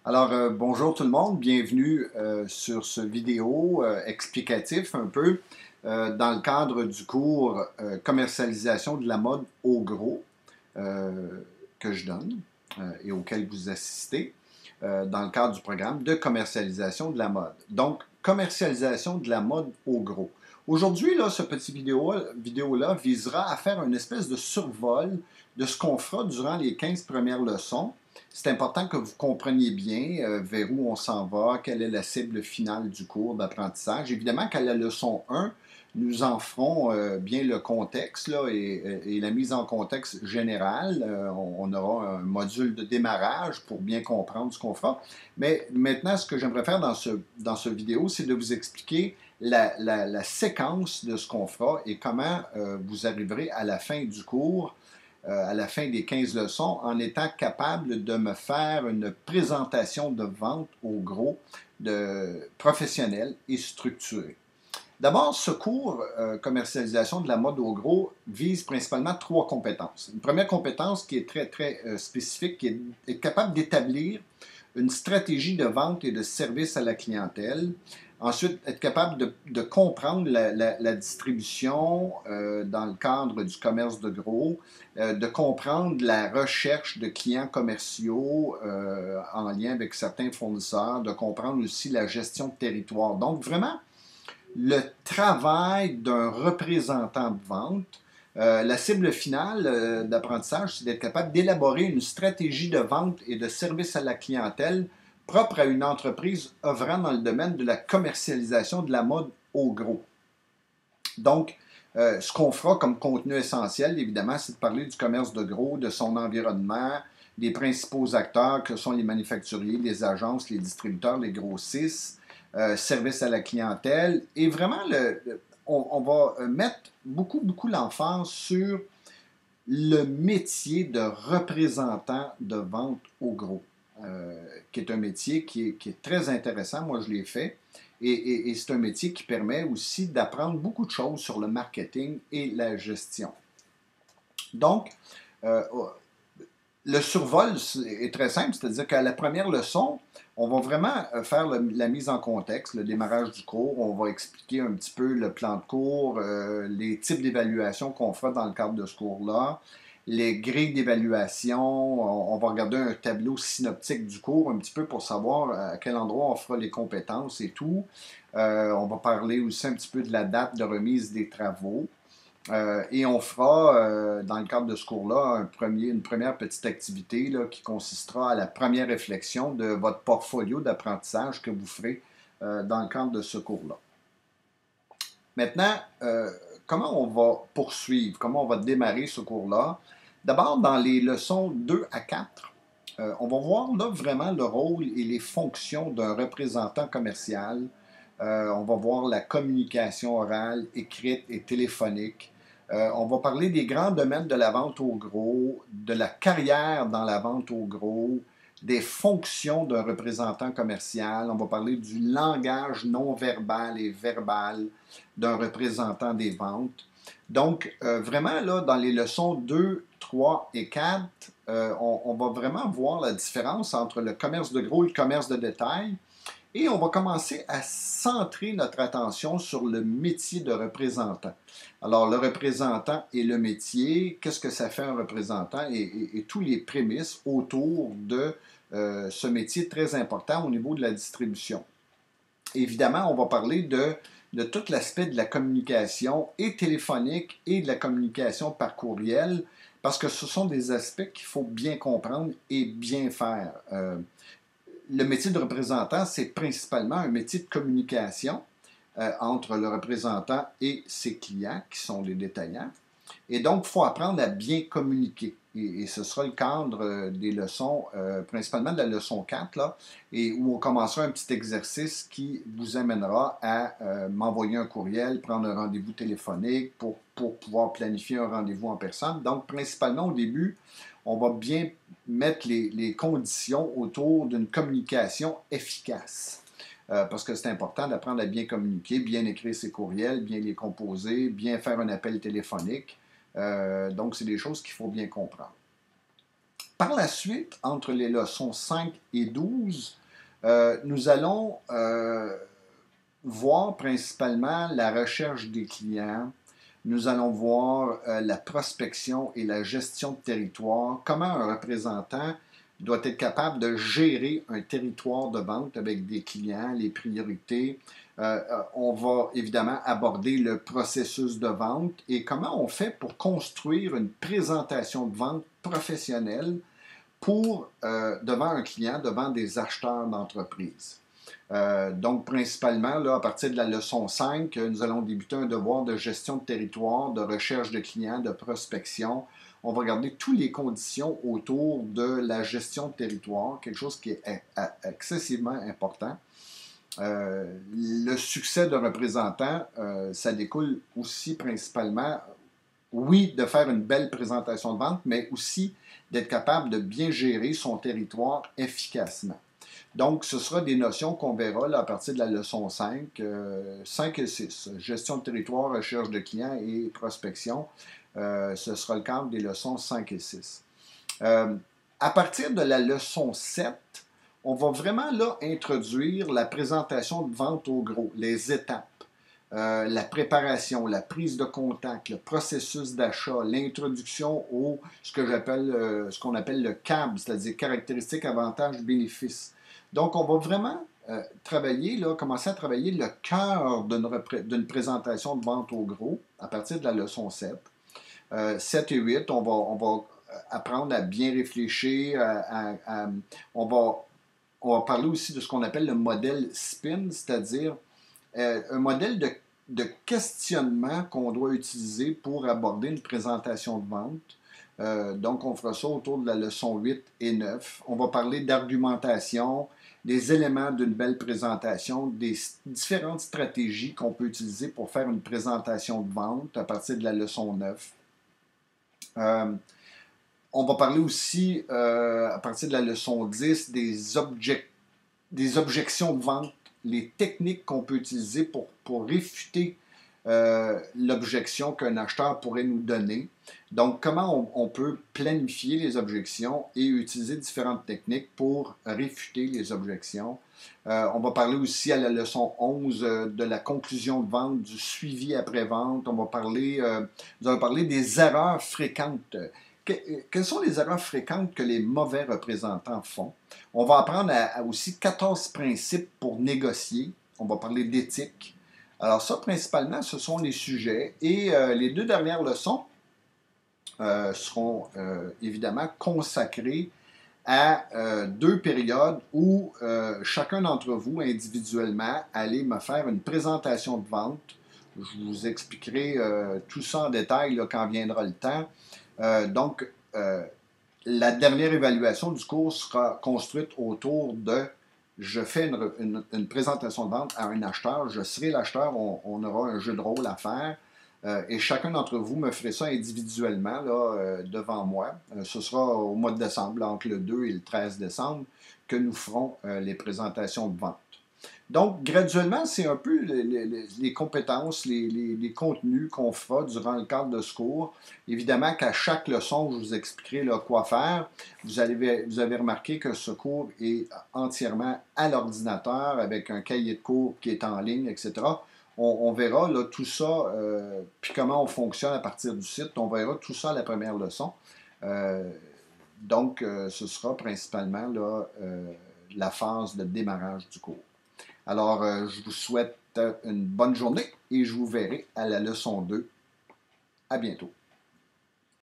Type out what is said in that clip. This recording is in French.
Bonjour tout le monde, bienvenue sur ce vidéo explicatif un peu dans le cadre du cours Commercialisation de la mode au gros que je donne et auquel vous assistez dans le cadre du programme de commercialisation de la mode. Donc, commercialisation de la mode au gros. Aujourd'hui, là, ce petit vidéo-là visera à faire une espèce de survol de ce qu'on fera durant les 15 premières leçons. C'est important que vous compreniez bien vers où on s'en va, quelle est la cible finale du cours d'apprentissage. Évidemment qu'à la leçon 1, nous en ferons bien le contexte là, et la mise en contexte générale. On aura un module de démarrage pour bien comprendre ce qu'on fera. Mais maintenant, ce que j'aimerais faire dans ce vidéo, c'est de vous expliquer la séquence de ce qu'on fera et comment vous arriverez à la fin du cours à la fin des 15 leçons en étant capable de me faire une présentation de vente au gros professionnelle et structurée. D'abord, ce cours commercialisation de la mode au gros vise principalement trois compétences. Une première compétence qui est très spécifique, qui est capable d'établir une stratégie de vente et de service à la clientèle. Ensuite, être capable de comprendre la distribution dans le cadre du commerce de gros, de comprendre la recherche de clients commerciaux en lien avec certains fournisseurs, de comprendre aussi la gestion de territoire. Donc, vraiment, le travail d'un représentant de vente. La cible finale d'apprentissage, c'est d'être capable d'élaborer une stratégie de vente et de service à la clientèle propre à une entreprise œuvrant dans le domaine de la commercialisation de la mode au gros. Donc, ce qu'on fera comme contenu essentiel, évidemment, c'est de parler du commerce de gros, de son environnement, des principaux acteurs que sont les manufacturiers, les agences, les distributeurs, les grossistes, service à la clientèle. Et vraiment, on va mettre beaucoup l'emphase sur le métier de représentant de vente au gros, qui est un métier qui est très intéressant. Moi, je l'ai fait. Et c'est un métier qui permet aussi d'apprendre beaucoup de choses sur le marketing et la gestion. Donc, euh, le survol est très simple, c'est-à-dire qu'à la première leçon, on va vraiment faire la mise en contexte, le démarrage du cours. On va expliquer un petit peu le plan de cours, les types d'évaluation qu'on fera dans le cadre de ce cours-là, les grilles d'évaluation. On va regarder un tableau synoptique du cours un petit peu pour savoir à quel endroit on fera les compétences et tout. On va parler aussi un petit peu de la date de remise des travaux. Et on fera, dans le cadre de ce cours-là, une première petite activité là, qui consistera à la première réflexion de votre portfolio d'apprentissage que vous ferez dans le cadre de ce cours-là. Maintenant, comment on va poursuivre, comment on va démarrer ce cours-là? D'abord, dans les leçons 2 à 4, on va voir là vraiment le rôle et les fonctions d'un représentant commercial. On va voir la communication orale, écrite et téléphonique. On va parler des grands domaines de la vente au gros, de la carrière dans la vente au gros, des fonctions d'un représentant commercial. On va parler du langage non verbal et verbal d'un représentant des ventes. Donc, vraiment, là, dans les leçons 2, 3 et 4, on va vraiment voir la différence entre le commerce de gros et le commerce de détail. Et on va commencer à centrer notre attention sur le métier de représentant. Alors, le représentant et le métier, qu'est-ce que ça fait un représentant et tous les prémices autour de ce métier très important au niveau de la distribution. Évidemment, on va parler de tout l'aspect de la communication et téléphonique et de la communication par courriel, parce que ce sont des aspects qu'il faut bien comprendre et bien faire. Le métier de représentant, c'est principalement un métier de communication entre le représentant et ses clients, qui sont les détaillants. Et donc, il faut apprendre à bien communiquer. Et ce sera le cadre des leçons, principalement de la leçon 4, là, et où on commencera un petit exercice qui vous amènera à m'envoyer un courriel, prendre un rendez-vous téléphonique pour pouvoir planifier un rendez-vous en personne. Donc, principalement au début, on va bien mettre les conditions autour d'une communication efficace. Parce que c'est important d'apprendre à bien communiquer, bien écrire ses courriels, bien les composer, bien faire un appel téléphonique. Donc, c'est des choses qu'il faut bien comprendre. Par la suite, entre les leçons 5 et 12, nous allons voir principalement la recherche des clients. Nous allons voir la prospection et la gestion de territoire, comment un représentant doit être capable de gérer un territoire de vente avec des clients, les priorités. On va évidemment aborder le processus de vente et comment on fait pour construire une présentation de vente professionnelle pour, devant un client, devant des acheteurs d'entreprise. Donc, principalement, là, à partir de la leçon 5, nous allons débuter un devoir de gestion de territoire, de recherche de clients, de prospection. On va regarder toutes les conditions autour de la gestion de territoire, quelque chose qui est excessivement important. Le succès de représentant, ça découle aussi principalement, oui, de faire une belle présentation de vente, mais aussi d'être capable de bien gérer son territoire efficacement. Donc, ce sera des notions qu'on verra là, à partir de la leçon 5, 5 et 6, gestion de territoire, recherche de clients et prospection. Ce sera le cadre des leçons 5 et 6. À partir de la leçon 7, on va vraiment là introduire la présentation de vente au gros, les étapes. La préparation, la prise de contact, le processus d'achat, l'introduction au ce qu'on appelle le CAB, c'est-à-dire caractéristiques, avantages, bénéfices. Donc, on va vraiment travailler, là, commencer à travailler le cœur d'une présentation de vente au gros à partir de la leçon 7. 7 et 8, on va apprendre à bien réfléchir, on va parler aussi de ce qu'on appelle le modèle SPIN, c'est-à-dire un modèle de questionnement qu'on doit utiliser pour aborder une présentation de vente. Donc, on fera ça autour de la leçon 8 et 9. On va parler d'argumentation, des éléments d'une belle présentation, des différentes stratégies qu'on peut utiliser pour faire une présentation de vente à partir de la leçon 9. On va parler aussi, à partir de la leçon 10, des objections de vente, les techniques qu'on peut utiliser pour réfuter l'objection qu'un acheteur pourrait nous donner. Donc, comment on peut planifier les objections et utiliser différentes techniques pour réfuter les objections. On va parler aussi à la leçon 11 de la conclusion de vente, du suivi après-vente. On va parler, nous allons parler des erreurs fréquentes. Quelles sont les erreurs fréquentes que les mauvais représentants font? On va apprendre aussi 14 principes pour négocier. On va parler d'éthique. Alors ça, principalement, ce sont les sujets. Et les 2 dernières leçons seront évidemment consacrées à 2 périodes où chacun d'entre vous, individuellement, allez me faire une présentation de vente. Je vous expliquerai tout ça en détail là, quand viendra le temps. Donc, la dernière évaluation du cours sera construite autour de je fais une présentation de vente à un acheteur, je serai l'acheteur, on aura un jeu de rôle à faire et chacun d'entre vous me ferez ça individuellement là, devant moi. Ce sera au mois de décembre, là, entre le 2 et le 13 décembre, que nous ferons les présentations de vente. Donc, graduellement, c'est un peu les compétences, les contenus qu'on fera durant le cadre de ce cours. Évidemment qu'à chaque leçon, je vous expliquerai là, quoi faire. Vous avez remarqué que ce cours est entièrement à l'ordinateur avec un cahier de cours qui est en ligne, etc. On verra là, tout ça, puis comment on fonctionne à partir du site. On verra tout ça à la première leçon. Donc, ce sera principalement là, la phase de démarrage du cours. Alors, je vous souhaite une bonne journée et je vous verrai à la leçon 2. À bientôt.